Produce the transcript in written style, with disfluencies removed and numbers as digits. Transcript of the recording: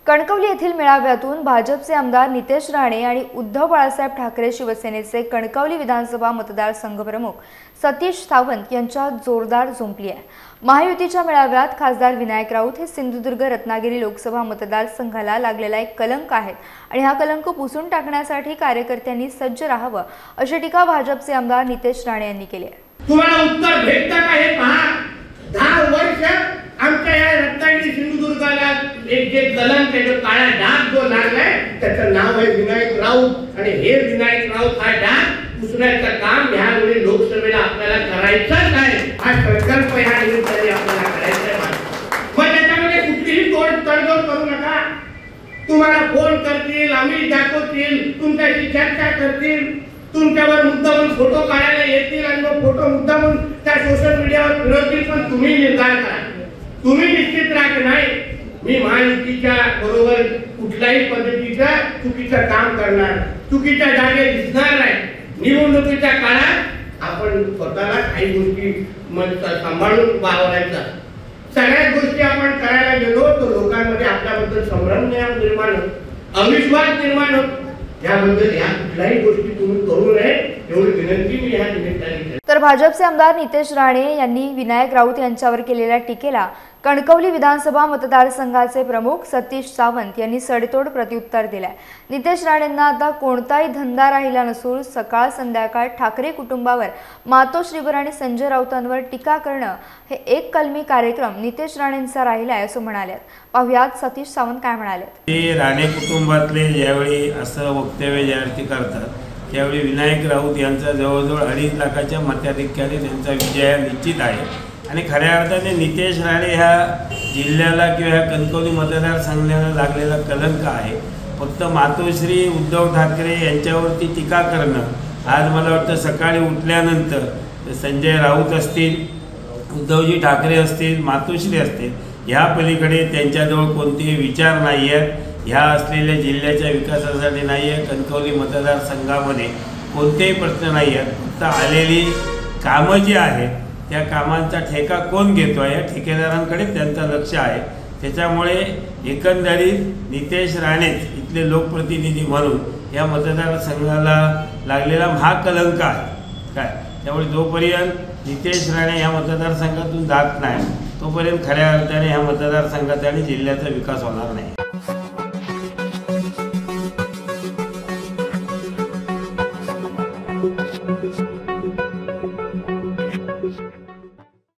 कणकवली येथील मेळाव्यातून भाजपचे आमदार नितेश राणे आणि उद्धव बाळासाहेब ठाकरे शिवसेनेचे कणकवली विधानसभा मतदारसंघ प्रमुख सतीश सावंत यांच्यात जोरदार झुंपली आहे। महायुतीच्या मेळाव्यात खासदार विनायक राऊत हे सिंधुदुर्ग रत्नागिरी लोकसभा मतदारसंघाला लागलेला एक कलंक आहेत आणि हा कलंक पुसून टाकण्यासाठी कार्यकर्त्यांनी सज्ज राहावं अशी टीका भाजपचे आमदार नितेश राणे यांनी केली आहे। तुम्हाला उत्तर भेटतं का हे पहा। 10 वर्ष आमच्या या रत्नागिरी सिंधुदुर्गाला एक जे कलंक आहे, जो काळा डाग जो लागलाय त्याचं नाव आहे विनायक राऊत आणि हे विनायक राऊत हा डाग पुसण्याचं काम ह्यावेळी लोकसभेला आपल्याला करायचंच आहे। हा संकल्प ह्या निमित्ताने आपल्याला करायचा आहे। मग त्याच्यामध्ये कुठलीही तडजोड करू नका। तुम्हाला फोन करतील, आम्ही दाखवतील, तुमच्याशी चर्चा करतील, तुमच्यावर मुद्दामून फोटो काढायला येतील आणि मग फोटो मुद्दामून त्या सोशल मीडियावर फिरवतील, पण तुम्ही निर्धार करा, तुम्ही निश्चित राहा नाही मी महायुतीच्या बरोबर कुठल्याही पद्धतीचं चुकीचं काम करणार, चुकीच्या जागे दिसणार नाही। निवडणुकीच्या काळात आपण स्वतःला काही गोष्टी सांभाळून वावरायचा, सगळ्याच गोष्टी आपण करायला गेलो तर लोकांमध्ये आपल्याबद्दल संभ्रम निर्माण होतो, अविश्वास निर्माण होतो। याबद्दल या कुठल्याही गोष्टी तुम्ही करू नये एवढी विनंती मी या निमित्ताने करतो। तर भाजपचे आमदार नितेश राणे यांनी विनायक राऊत यांच्यावर केलेल्या टीकेला कणकवली विधानसभा मतदारसंघाचे प्रमुख सतीश सावंत यांनी सडेतोड प्रत्युत्तर दिले। नितेश राणेंना आता कोणताही धंदा राहिला नसून सकाळ संध्याकाळ ठाकरे कुटुंबावर, मातोश्रीवर आणि संजय राऊतांवर टीका करणं हे एक कलमी कार्यक्रम नितेश राणेंचा राहिलाय असं म्हणाले। पाहुयात सतीश सावंत काय म्हणाले। ते राणे कुटुंबातले ज्यावेळी असं वक्तव्य ज्यावेळी करतात त्यावेळी विनायक राऊत यांचा जवळजवळ 2.5 लाखाच्या मताधिक्याने त्यांचा विजय निश्चित आहे आणि खऱ्या अर्थाने नितेश राणे ह्या जिल्ह्याला किंवा ह्या कणकवली मतदारसंघाला लागलेला कलंक आहे। फक्त मातोश्री उद्धव ठाकरे यांच्यावरती टीका करणं, आज मला वाटतं सकाळी उठल्यानंतर संजय राऊत असतील, उद्धवजी ठाकरे असतील, मातोश्री असतील, ह्या पलीकडे त्यांच्याजवळ कोणतेही विचार नाही आहेत, ह्या असलेल्या जिल्ह्याच्या विकासासाठी नाही आहे, कणकवली मतदारसंघामध्ये कोणतेही प्रश्न नाही आहेत। फक्त आलेली कामं जी आहेत त्या कामांचा ठेका कोण घेतो आहे या ठेकेदारांकडे त्यांचं लक्ष आहे। त्याच्यामुळे एकंदरीत नितेश राणेच इथले लोकप्रतिनिधी म्हणून या मतदारसंघाला लागलेला महाकलंक आहे काय। त्यामुळे जोपर्यंत नितेश राणे या मतदारसंघातून जात नाही तोपर्यंत खऱ्या अर्थाने ह्या मतदारसंघाचा आणि जिल्ह्याचा विकास होणार नाही।